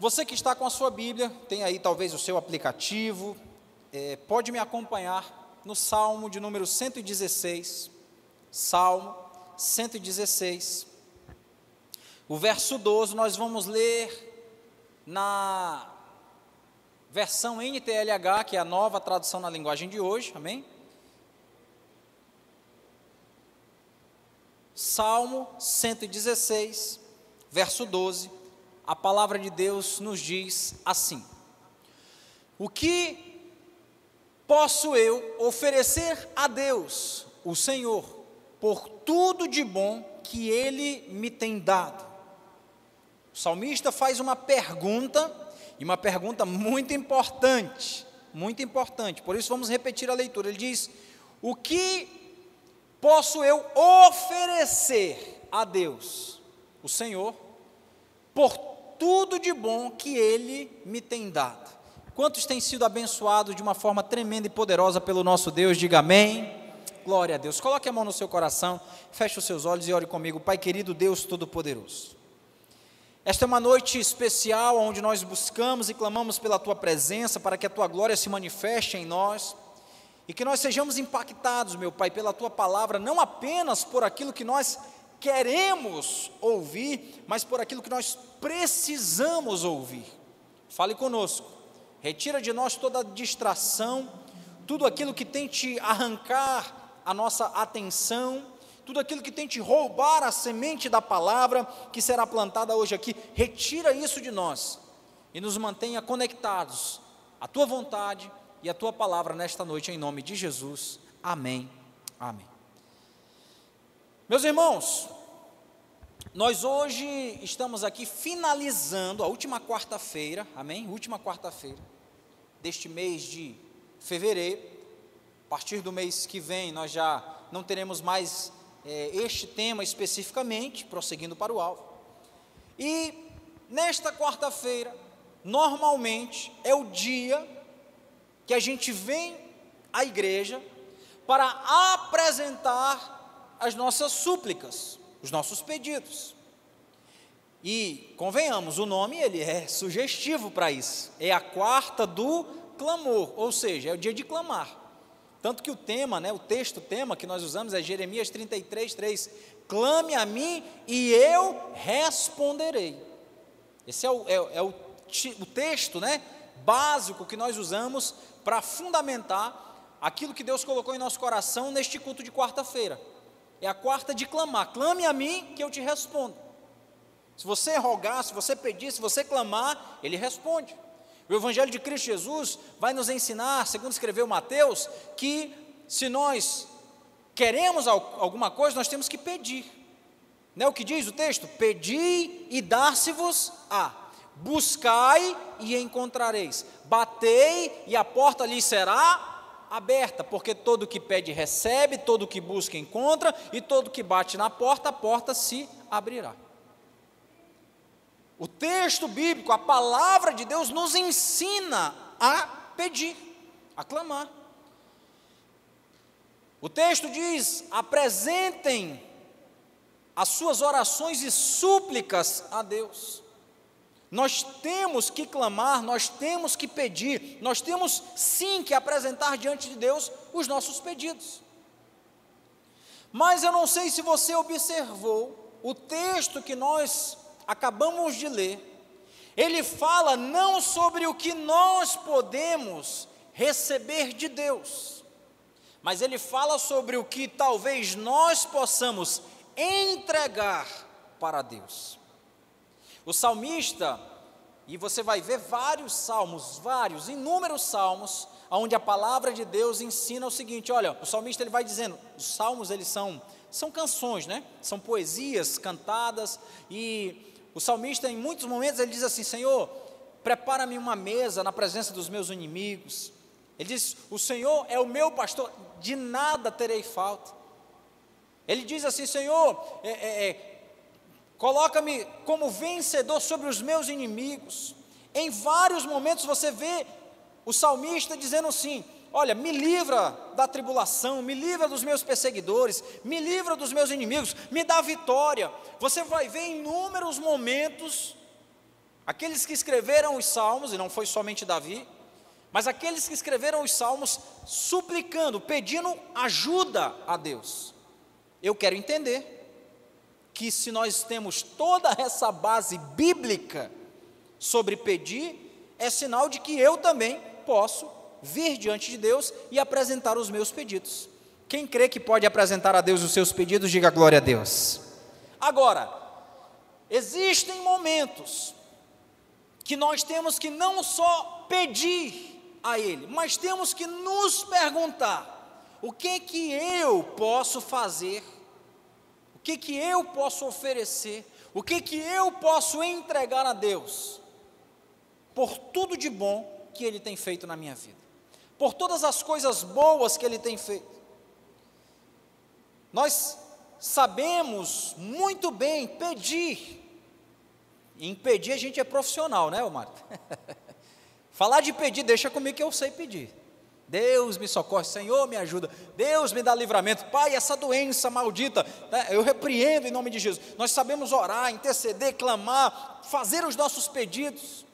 Você que está com a sua Bíblia, tem aí talvez o seu aplicativo, pode me acompanhar no Salmo de número 116, Salmo 116, o verso 12, nós vamos ler na versão NTLH, que é a nova tradução na linguagem de hoje, amém? Salmo 116, verso 12, a palavra de Deus nos diz assim: o que posso eu oferecer a Deus, o Senhor, por tudo de bom que Ele me tem dado? O salmista faz uma pergunta, e uma pergunta muito importante, por isso vamos repetir a leitura. Ele diz: o que posso eu oferecer a Deus, o Senhor, por tudo de bom que Ele me tem dado? Quantos têm sido abençoados de uma forma tremenda e poderosa pelo nosso Deus? Diga amém. Glória a Deus. Coloque a mão no seu coração, feche os seus olhos e ore comigo. Pai querido, Deus Todo-Poderoso, esta é uma noite especial, onde nós buscamos e clamamos pela Tua presença, para que a Tua glória se manifeste em nós, e que nós sejamos impactados, meu Pai, pela Tua palavra, não apenas por aquilo que nós queremos ouvir, mas por aquilo que nós precisamos ouvir. Fale conosco, retira de nós toda distração, tudo aquilo que tente arrancar a nossa atenção, tudo aquilo que tente roubar a semente da palavra que será plantada hoje aqui. Retira isso de nós e nos mantenha conectados à Tua vontade e à Tua palavra nesta noite, em nome de Jesus, amém, amém. Meus irmãos, nós hoje estamos aqui finalizando a última quarta-feira, amém? Última quarta-feira deste mês de fevereiro. A partir do mês que vem nós já não teremos mais este tema especificamente, prosseguindo para o alvo. E nesta quarta-feira, normalmente é o dia que a gente vem à igreja para apresentar as nossas súplicas, os nossos pedidos. E convenhamos, o nome ele é sugestivo para isso. É a quarta do clamor, ou seja, é o dia de clamar. Tanto que o tema, o texto-tema que nós usamos é Jeremias 33, 3. Clame a mim e eu responderei. Esse é o texto, básico que nós usamos para fundamentar aquilo que Deus colocou em nosso coração neste culto de quarta-feira. É a quarta de clamar. Clame a mim que eu te respondo. Se você rogar, se você pedir, se você clamar, Ele responde. O Evangelho de Cristo Jesus vai nos ensinar, segundo escreveu Mateus, que se nós queremos alguma coisa, nós temos que pedir. Não é o que diz o texto? Pedi e dar-se-vos-á. Buscai e encontrareis. Batei e a porta lhe será aberta, porque todo que pede recebe, todo que busca encontra, e todo que bate na porta, a porta se abrirá. O texto bíblico, a palavra de Deus nos ensina a pedir, a clamar. O texto diz: apresentem as suas orações e súplicas a Deus. Nós temos que clamar, nós temos que pedir, nós temos sim que apresentar diante de Deus os nossos pedidos. Mas eu não sei se você observou, o texto que nós acabamos de ler, ele fala não sobre o que nós podemos receber de Deus, mas ele fala sobre o que talvez nós possamos entregar para Deus. O salmista, e você vai ver vários salmos, inúmeros salmos, onde a palavra de Deus ensina o seguinte: olha, o salmista ele vai dizendo, os salmos eles são canções, são poesias cantadas, e o salmista em muitos momentos ele diz assim: Senhor, prepara-me uma mesa na presença dos meus inimigos. Ele diz: o Senhor é o meu pastor, de nada terei falta. Ele diz assim: Senhor, coloca-me como vencedor sobre os meus inimigos. Em vários momentos você vê o salmista dizendo assim: olha, me livra da tribulação, me livra dos meus perseguidores, me livra dos meus inimigos, me dá vitória. Você vai ver inúmeros momentos Aqueles que escreveram os salmos, e não foi somente Davi, mas aqueles que escreveram os salmos suplicando, pedindo ajuda a Deus. Eu quero entender que se nós temos toda essa base bíblica sobre pedir, é sinal de que eu também posso vir diante de Deus e apresentar os meus pedidos. Quem crê que pode apresentar a Deus os seus pedidos, diga glória a Deus. Agora, existem momentos que nós temos que não só pedir a Ele, mas temos que nos perguntar: o que eu posso fazer? O que eu posso oferecer? O que eu posso entregar a Deus? Por tudo de bom que Ele tem feito na minha vida, por todas as coisas boas que Ele tem feito. Nós sabemos muito bem pedir. Em pedir a gente é profissional, né, Omar? Falar de pedir, deixa comigo que eu sei pedir. Deus me socorre, Senhor me ajuda, Deus me dá livramento, Pai, essa doença maldita, né, eu repreendo em nome de Jesus. Nós sabemos orar, interceder, clamar, fazer os nossos pedidos.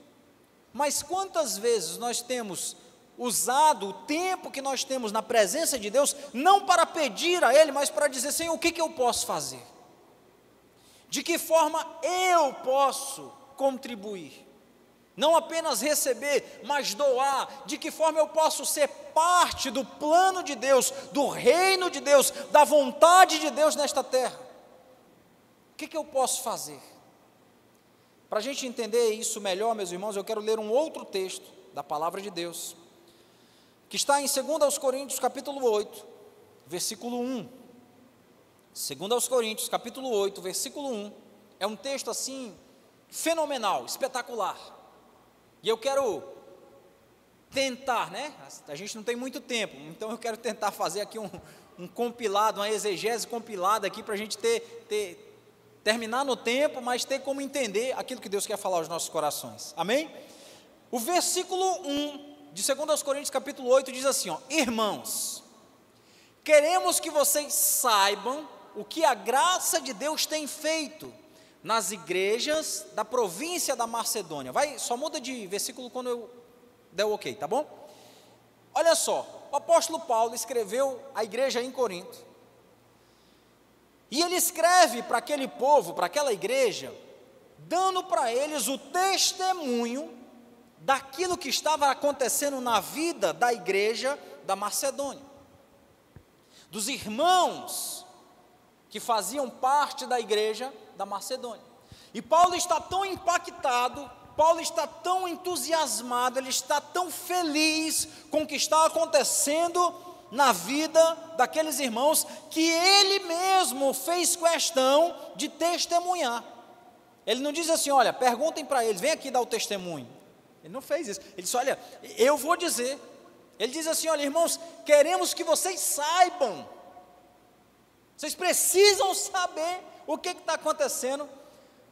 Mas quantas vezes nós temos usado o tempo que nós temos na presença de Deus, não para pedir a Ele, mas para dizer: Senhor, o que eu posso fazer? De que forma eu posso contribuir? Não apenas receber, mas doar. De que forma eu posso ser parte do plano de Deus, do reino de Deus, da vontade de Deus nesta terra? O que eu posso fazer? Para a gente entender isso melhor, meus irmãos, eu quero ler um outro texto da palavra de Deus, que está em 2 Coríntios capítulo 8, versículo 1. 2 Coríntios capítulo 8, versículo 1, é um texto assim, fenomenal, espetacular, e eu quero tentar, né, a gente não tem muito tempo, então eu quero tentar fazer aqui um compilado, uma exegese compilada aqui, para a gente terminar no tempo, mas ter como entender aquilo que Deus quer falar aos nossos corações, amém? O versículo 1 de 2 Coríntios capítulo 8 diz assim, ó: irmãos, queremos que vocês saibam o que a graça de Deus tem feito nas igrejas da província da Macedônia. Só muda de versículo quando eu der o ok, tá bom? Olha só, o apóstolo Paulo escreveu à igreja em Corinto, e ele escreve para aquele povo, para aquela igreja, dando para eles o testemunho daquilo que estava acontecendo na vida da igreja da Macedônia, dos irmãos que faziam parte da igreja da Macedônia. E Paulo está tão impactado, Paulo está tão entusiasmado, ele está tão feliz com o que está acontecendo na vida daqueles irmãos, que ele mesmo fez questão de testemunhar. Ele não diz assim: olha, perguntem para eles, vem aqui dar o testemunho. Ele não fez isso, ele disse: olha, eu vou dizer. Ele diz assim: olha, irmãos, queremos que vocês saibam, vocês precisam saber o que está acontecendo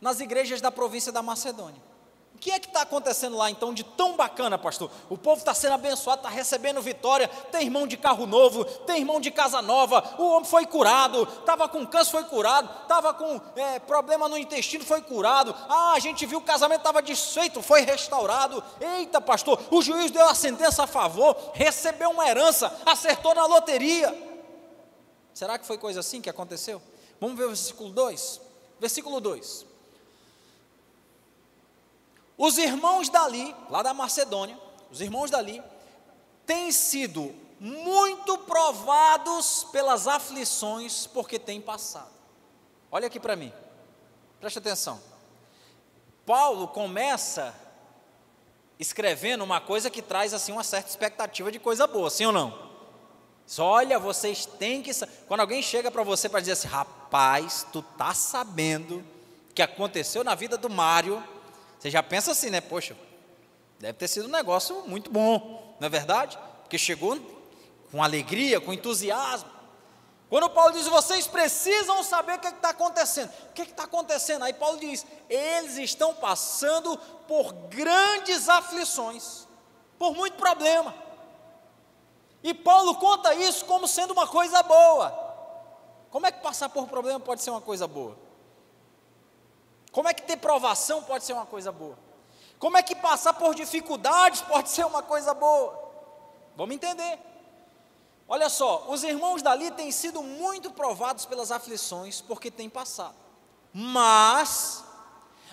nas igrejas da província da Macedônia. O que é que está acontecendo lá então de tão bacana, pastor? O povo está sendo abençoado, está recebendo vitória, tem irmão de carro novo, tem irmão de casa nova, o homem foi curado, estava com câncer, foi curado, estava com problema no intestino, foi curado, a gente viu o casamento estava desfeito, foi restaurado. Eita, pastor, o juiz deu a sentença a favor, recebeu uma herança, acertou na loteria. Será que foi coisa assim que aconteceu? Vamos ver o versículo 2. Versículo 2. Os irmãos dali, lá da Macedônia, os irmãos dali, têm sido muito provados pelas aflições porque têm passado. Olha aqui para mim, preste atenção. Paulo começa escrevendo uma coisa que traz assim uma certa expectativa de coisa boa, sim ou não? Olha, vocês têm que... Quando alguém chega para você para dizer assim: rapaz, tu tá sabendo o que aconteceu na vida do Mário, você já pensa assim, né? Poxa, deve ter sido um negócio muito bom, não é verdade? Porque chegou com alegria, com entusiasmo. Quando Paulo diz: vocês precisam saber o que está acontecendo. O que está acontecendo? Aí Paulo diz: eles estão passando por grandes aflições, por muito problema. E Paulo conta isso como sendo uma coisa boa. Como é que passar por problema pode ser uma coisa boa? Como é que ter provação pode ser uma coisa boa? Como é que passar por dificuldades pode ser uma coisa boa? Vamos entender. Olha só, os irmãos dali têm sido muito provados pelas aflições, porque têm passado. Mas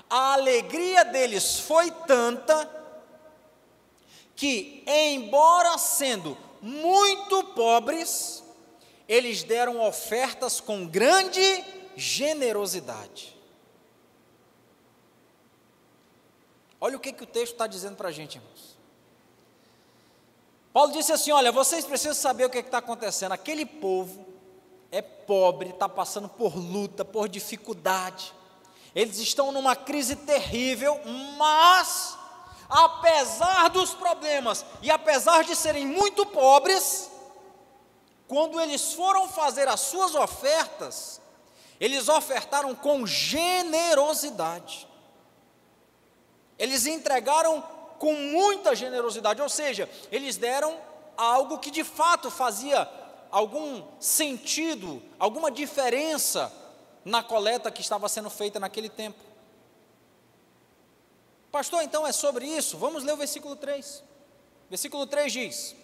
a alegria deles foi tanta, que embora sendo muito pobres, eles deram ofertas com grande generosidade. Olha o que o texto está dizendo para a gente, irmãos. Paulo disse assim: olha, vocês precisam saber o que está acontecendo. Aquele povo é pobre, está passando por luta, por dificuldade. Eles estão numa crise terrível, mas apesar dos problemas e apesar de serem muito pobres, quando eles foram fazer as suas ofertas, eles ofertaram com generosidade. Eles entregaram com muita generosidade, ou seja, eles deram algo que de fato fazia algum sentido, alguma diferença na coleta que estava sendo feita naquele tempo. Pastor, então é sobre isso? Vamos ler o versículo 3. Versículo 3 diz: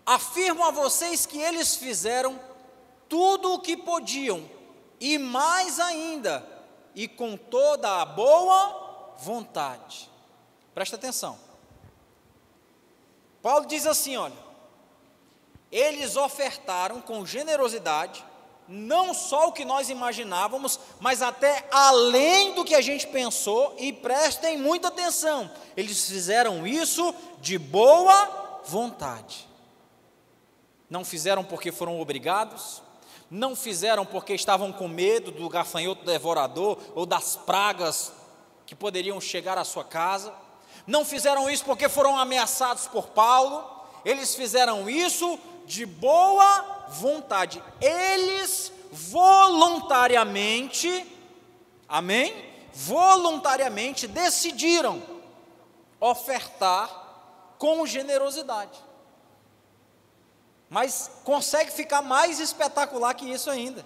afirmo a vocês que eles fizeram tudo o que podiam, e mais ainda, e com toda a boa vontade. Presta atenção. Paulo diz assim, olha, eles ofertaram com generosidade, não só o que nós imaginávamos, mas até além do que a gente pensou, e prestem muita atenção, eles fizeram isso de boa vontade. Não fizeram porque foram obrigados, não fizeram porque estavam com medo do gafanhoto devorador ou das pragas que poderiam chegar à sua casa, não fizeram isso porque foram ameaçados por Paulo, eles fizeram isso de boa vontade. Eles voluntariamente, amém? Voluntariamente decidiram ofertar com generosidade. Mas consegue ficar mais espetacular que isso ainda.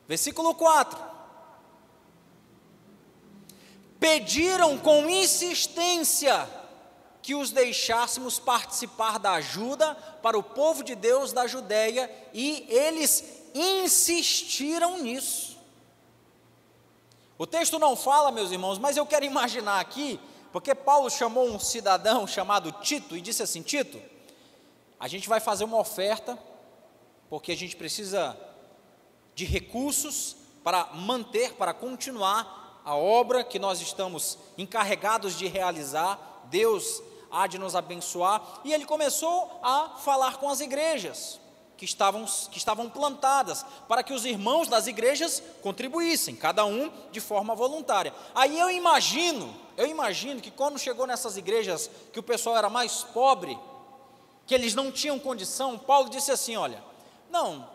Versículo 4. Pediram com insistência que os deixássemos participar da ajuda para o povo de Deus da Judéia, e eles insistiram nisso. O texto não fala, meus irmãos, mas eu quero imaginar aqui, porque Paulo chamou um cidadão chamado Tito e disse assim: Tito, a gente vai fazer uma oferta, porque a gente precisa de recursos para manter, para continuar a obra que nós estamos encarregados de realizar. Deus há de nos abençoar. E ele começou a falar com as igrejas que estavam plantadas, para que os irmãos das igrejas contribuíssem, cada um de forma voluntária. Aí eu imagino que quando chegou nessas igrejas que o pessoal era mais pobre, que eles não tinham condição, Paulo disse assim: olha, não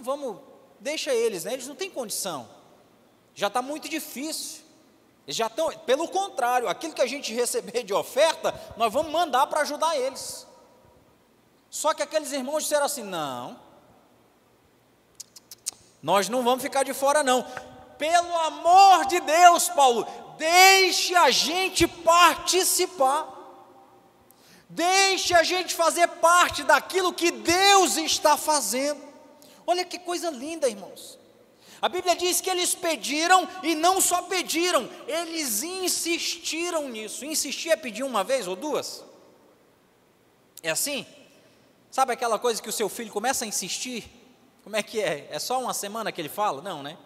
vamos, deixa eles, né? Eles não têm condição, já está muito difícil, eles já estão, pelo contrário, aquilo que a gente receber de oferta, nós vamos mandar para ajudar eles. Só que aqueles irmãos disseram assim: não, nós não vamos ficar de fora não, pelo amor de Deus, Paulo, deixe a gente participar, deixe a gente fazer parte daquilo que Deus está fazendo. Olha que coisa linda, irmãos. A Bíblia diz que eles pediram, e não só pediram, eles insistiram nisso. Insistir é pedir uma vez ou duas? É assim? Sabe aquela coisa que o seu filho começa a insistir? Como é que é? É só uma semana que ele fala? Não, né?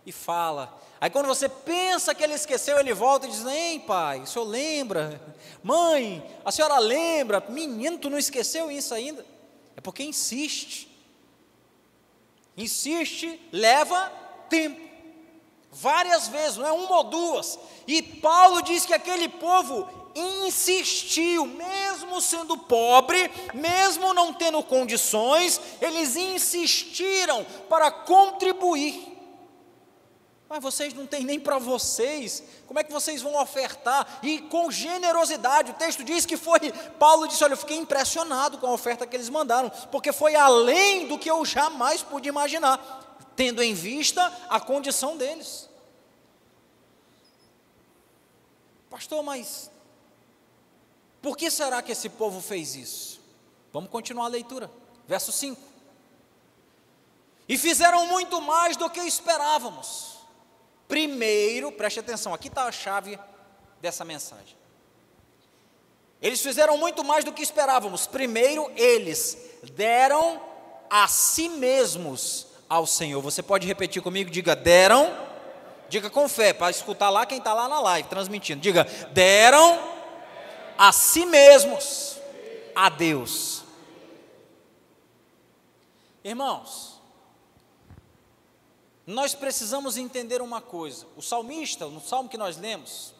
E fala. Aí quando você pensa que ele esqueceu, ele volta e diz: ei, pai, o senhor lembra? Mãe, a senhora lembra? Menino, tu não esqueceu isso ainda? É porque insiste. Insiste, leva tempo. Várias vezes, não é uma ou duas. E Paulo diz que aquele povo insistiu, mesmo sendo pobre, mesmo não tendo condições, eles insistiram para contribuir. Mas vocês não têm nem para vocês, como é que vocês vão ofertar? E com generosidade, o texto diz que foi, Paulo disse: olha, eu fiquei impressionado com a oferta que eles mandaram, porque foi além do que eu jamais pude imaginar, tendo em vista a condição deles. Pastor, mas por que será que esse povo fez isso? Vamos continuar a leitura, verso 5. E fizeram muito mais do que esperávamos. Primeiro, preste atenção, aqui está a chave dessa mensagem. Eles fizeram muito mais do que esperávamos. Primeiro, eles deram a si mesmos ao Senhor. Você pode repetir comigo? Diga, deram. Diga com fé, para escutar lá quem está lá na live, transmitindo. Diga, deram a si mesmos a Deus. Irmãos, nós precisamos entender uma coisa. O salmista, no salmo que nós lemos,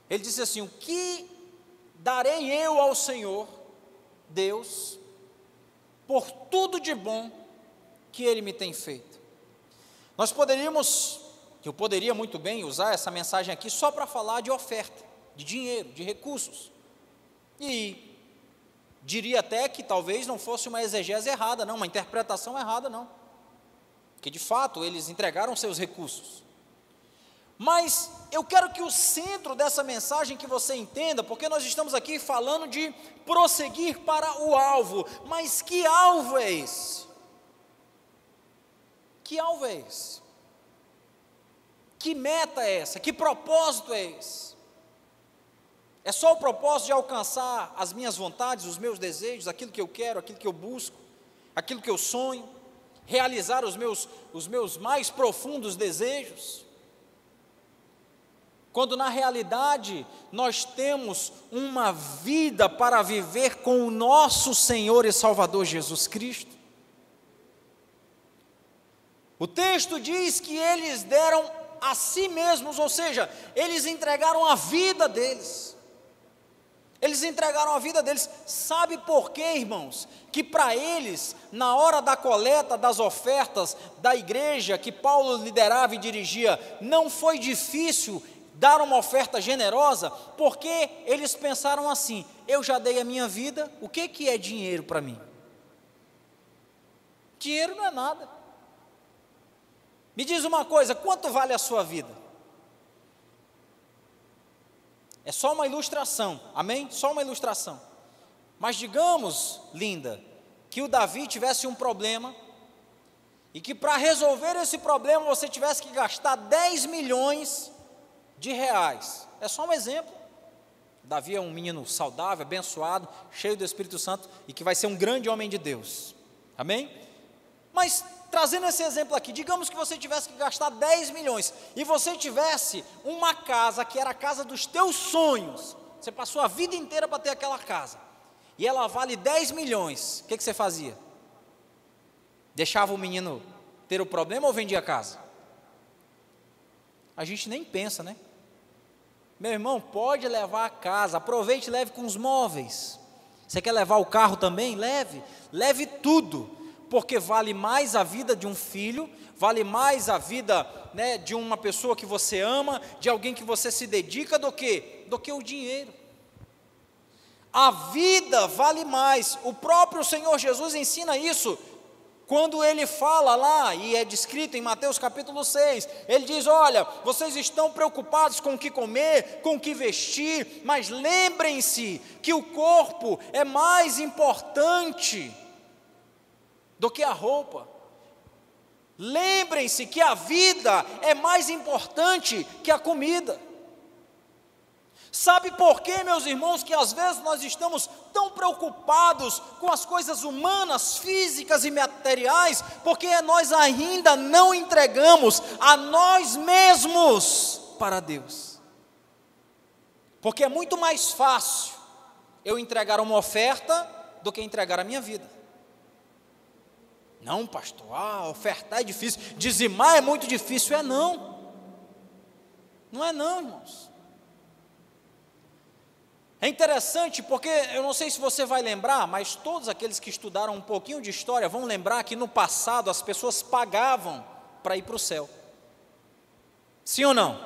ele disse assim: o que darei eu ao Senhor, Deus, por tudo de bom que Ele me tem feito? Eu poderia muito bem usar essa mensagem aqui só para falar de oferta, de dinheiro, de recursos. E diria até que talvez não fosse uma exegese errada, não, uma interpretação errada, não. Porque de fato eles entregaram seus recursos. Mas eu quero que o centro dessa mensagem que você entenda, porque nós estamos aqui falando de prosseguir para o alvo. Mas que alvo é esse? Que alvo é esse? Que meta é essa? Que propósito é esse? É só o propósito de alcançar as minhas vontades, os meus desejos, aquilo que eu quero, aquilo que eu busco, aquilo que eu sonho, realizar os meus mais profundos desejos? Quando na realidade nós temos uma vida para viver com o nosso Senhor e Salvador Jesus Cristo. O texto diz que eles deram a si mesmos, ou seja, eles entregaram a vida deles. Eles entregaram a vida deles. Sabe por quê, irmãos? Que para eles, na hora da coleta das ofertas da igreja que Paulo liderava e dirigia, não foi difícil dar uma oferta generosa, porque eles pensaram assim: eu já dei a minha vida, o que é dinheiro para mim? Dinheiro não é nada. Me diz uma coisa, quanto vale a sua vida? É só uma ilustração, amém? Só uma ilustração. Mas digamos, linda, que o Davi tivesse um problema, e que para resolver esse problema você tivesse que gastar 10 milhões de reais. É só um exemplo. Davi é um menino saudável, abençoado, cheio do Espírito Santo, e que vai ser um grande homem de Deus, amém? Mas trazendo esse exemplo aqui, digamos que você tivesse que gastar 10 milhões, e você tivesse uma casa, que era a casa dos teus sonhos, você passou a vida inteira para ter aquela casa, e ela vale 10 milhões, o que você fazia? Deixava o menino ter o problema ou vendia a casa? A gente nem pensa, né? Meu irmão, pode levar a casa, aproveite e leve com os móveis. Você quer levar o carro também? Leve tudo, porque vale mais a vida de um filho, vale mais a vida, né, de uma pessoa que você ama, de alguém que você se dedica, do que o dinheiro. A vida vale mais. O próprio Senhor Jesus ensina isso, quando ele fala lá, e é descrito em Mateus capítulo 6, ele diz: olha, vocês estão preocupados com o que comer, com o que vestir, mas lembrem-se que o corpo é mais importante do que a roupa. Lembrem-se que a vida é mais importante que a comida. Sabe por quê, meus irmãos, que às vezes nós estamos tão preocupados com as coisas humanas, físicas e materiais? Porque nós ainda não entregamos a nós mesmos para Deus. Porque é muito mais fácil eu entregar uma oferta do que entregar a minha vida. Não, pastor, ofertar é difícil, dizimar é muito difícil. Não é não, irmãos. É interessante porque, eu não sei se você vai lembrar, mas todos aqueles que estudaram um pouquinho de história vão lembrar que no passado as pessoas pagavam para ir para o céu. Sim ou não?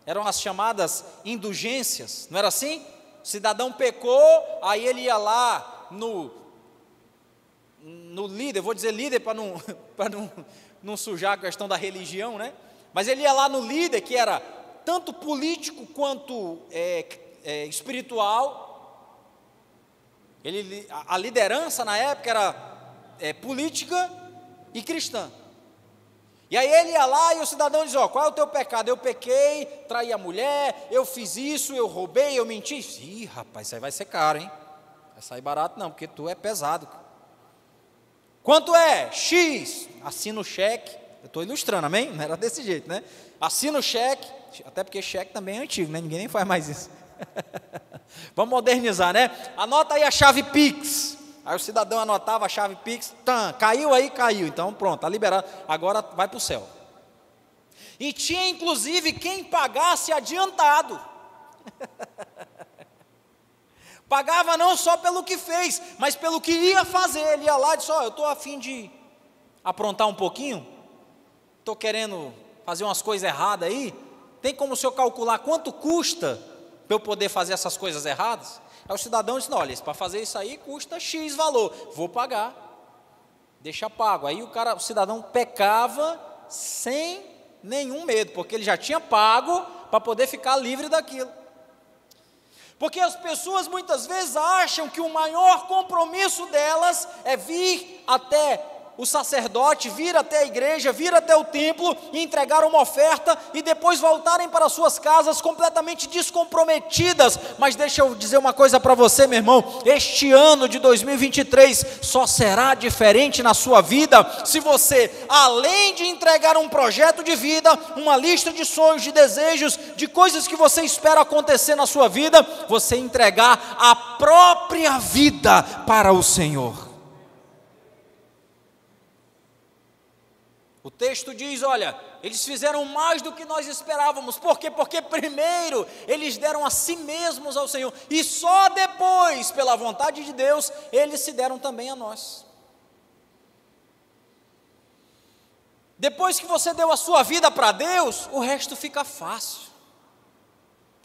Eram as chamadas indulgências, não era assim? O cidadão pecou, aí ele ia lá no líder, vou dizer líder para não sujar a questão da religião, né? Mas ele ia lá no líder, que era tanto político quanto espiritual. A liderança na época era política e cristã. E aí ele ia lá e o cidadão diz: qual é o teu pecado? Eu pequei, traí a mulher, eu fiz isso, eu roubei, eu menti. Ih, rapaz, isso aí vai ser caro, hein? Vai sair barato não, porque tu é pesado. Quanto é? X. Assina o cheque. Eu estou ilustrando, amém? Não era desse jeito, né? Assina o cheque, até porque cheque também é antigo, né? Ninguém nem faz mais isso. Vamos modernizar, né? Anota aí a chave Pix. Aí o cidadão anotava a chave Pix, caiu aí, caiu. Então pronto, está liberado. Agora vai para o céu. E tinha inclusive quem pagasse adiantado. Pagava não só pelo que fez, mas pelo que ia fazer. Ele ia lá e disse: eu estou a fim de aprontar um pouquinho, estou querendo fazer umas coisas erradas aí. Tem como o senhor calcular quanto custa para eu poder fazer essas coisas erradas? Aí o cidadão disse: olha, para fazer isso aí custa X valor, vou pagar, deixa pago. Aí o cidadão pecava sem nenhum medo, porque ele já tinha pago para poder ficar livre daquilo. Porque as pessoas muitas vezes acham que o maior compromisso delas é vir até o sacerdote, vir até a igreja, vir até o templo e entregar uma oferta e depois voltarem para suas casas completamente descomprometidas. Mas deixa eu dizer uma coisa para você, meu irmão: este ano de 2023 só será diferente na sua vida se você, além de entregar um projeto de vida, uma lista de sonhos, de desejos, de coisas que você espera acontecer na sua vida, você entregar a própria vida para o Senhor. O texto diz: olha, eles fizeram mais do que nós esperávamos. Por quê? Porque primeiro eles deram a si mesmos ao Senhor, e só depois, pela vontade de Deus, eles se deram também a nós. Depois que você deu a sua vida para Deus, o resto fica fácil.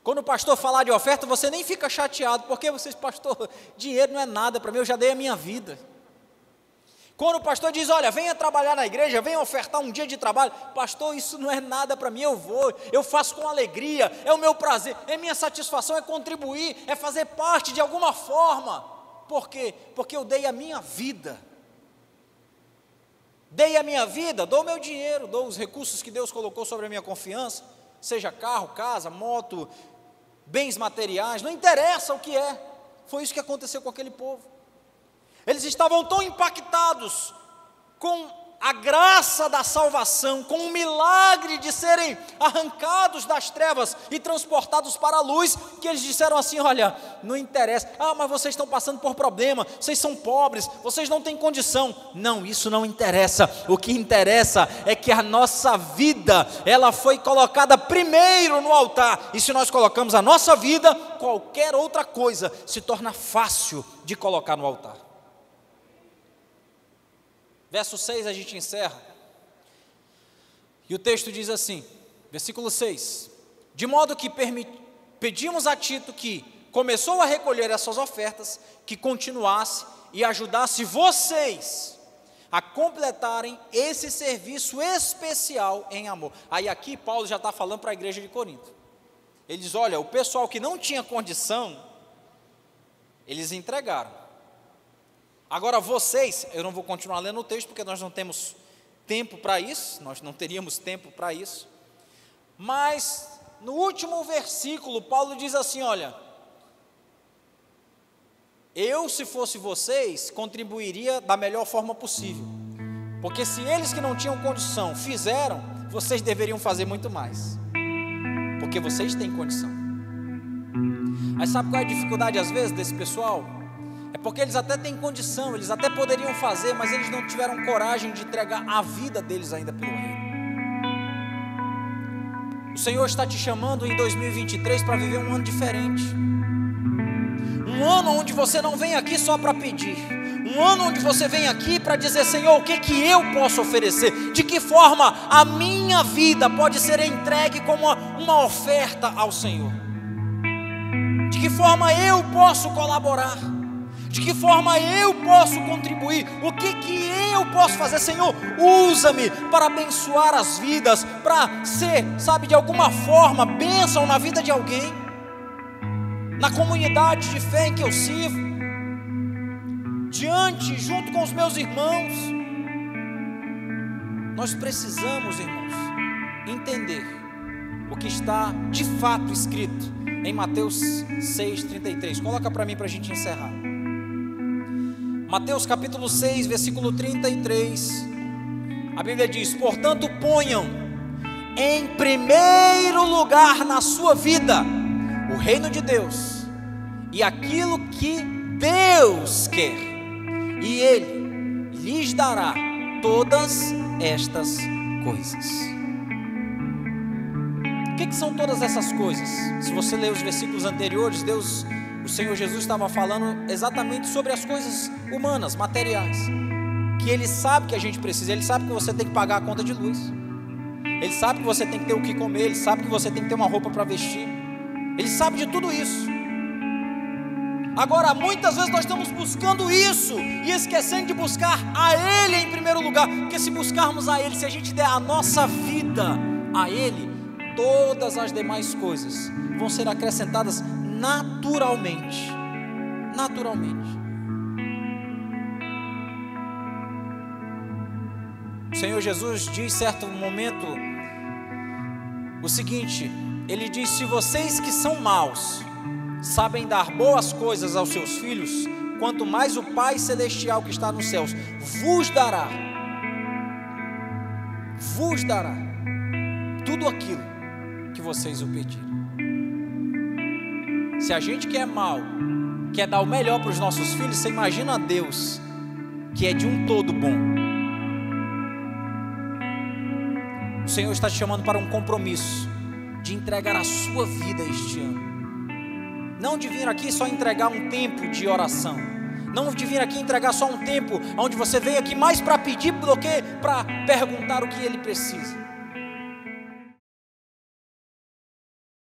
Quando o pastor falar de oferta, você nem fica chateado, porque vocês: pastor, dinheiro não é nada para mim, eu já dei a minha vida. Quando o pastor diz: olha, venha trabalhar na igreja, venha ofertar um dia de trabalho, pastor, isso não é nada para mim, eu vou, eu faço com alegria, é o meu prazer, é minha satisfação, é contribuir, é fazer parte de alguma forma. Por quê? Porque eu dei a minha vida. Dei a minha vida, dou o meu dinheiro, dou os recursos que Deus colocou sobre a minha confiança, seja carro, casa, moto, bens materiais, não interessa o que é. Foi isso que aconteceu com aquele povo. Eles estavam tão impactados com a graça da salvação, com o milagre de serem arrancados das trevas e transportados para a luz, que eles disseram assim: olha, não interessa, mas vocês estão passando por problema, vocês são pobres, vocês não têm condição. Não, isso não interessa. O que interessa é que a nossa vida, ela foi colocada primeiro no altar, e se nós colocamos a nossa vida, qualquer outra coisa se torna fácil de colocar no altar. Verso 6 a gente encerra, e o texto diz assim, versículo 6: de modo que pedimos a Tito, que começou a recolher essas ofertas, que continuasse e ajudasse vocês a completarem esse serviço especial em amor. Aí aqui Paulo já está falando para a igreja de Corinto. Ele diz: olha, o pessoal que não tinha condição, eles entregaram. Agora vocês, eu não vou continuar lendo o texto, porque nós não temos tempo para isso, nós não teríamos tempo para isso, mas no último versículo, Paulo diz assim: olha, eu, se fosse vocês, contribuiria da melhor forma possível, porque se eles que não tinham condição fizeram, vocês deveriam fazer muito mais, porque vocês têm condição. Mas sabe qual é a dificuldade às vezes desse pessoal? É porque eles até têm condição, eles até poderiam fazer, mas eles não tiveram coragem de entregar a vida deles ainda pelo reino. O Senhor está te chamando em 2023 para viver um ano diferente. Um ano onde você não vem aqui só para pedir. Um ano onde você vem aqui para dizer: Senhor, o que eu posso oferecer? De que forma a minha vida pode ser entregue como uma oferta ao Senhor? De que forma eu posso colaborar? De que forma eu posso contribuir? O que eu posso fazer? Senhor, usa-me para abençoar as vidas, para ser, sabe, de alguma forma, bênção na vida de alguém, na comunidade de fé em que eu sirvo, junto com os meus irmãos. Nós precisamos, irmãos, entender o que está de fato escrito em Mateus 6,33. Coloca para mim para a gente encerrar. Mateus capítulo 6, versículo 33, a Bíblia diz: portanto ponham em primeiro lugar na sua vida o reino de Deus e aquilo que Deus quer, e Ele lhes dará todas estas coisas. O que são todas essas coisas? Se você ler os versículos anteriores, o Senhor Jesus estava falando exatamente sobre as coisas humanas, materiais, que Ele sabe que a gente precisa. Ele sabe que você tem que pagar a conta de luz, Ele sabe que você tem que ter o que comer, Ele sabe que você tem que ter uma roupa para vestir, Ele sabe de tudo isso. Agora, muitas vezes nós estamos buscando isso e esquecendo de buscar a Ele em primeiro lugar, porque se buscarmos a Ele, se a gente der a nossa vida a Ele, todas as demais coisas vão ser acrescentadas naturalmente. O Senhor Jesus diz certo momento o seguinte, Ele diz: se vocês que são maus sabem dar boas coisas aos seus filhos, quanto mais o Pai Celestial que está nos céus vos dará tudo aquilo que vocês o pedirem. Se a gente que é mau quer dar o melhor para os nossos filhos, você imagina a Deus, que é de um todo bom. O Senhor está te chamando para um compromisso de entregar a sua vida este ano. Não de vir aqui só entregar um tempo de oração, não de vir aqui entregar só um tempo onde você veio aqui mais para pedir do que para perguntar o que Ele precisa.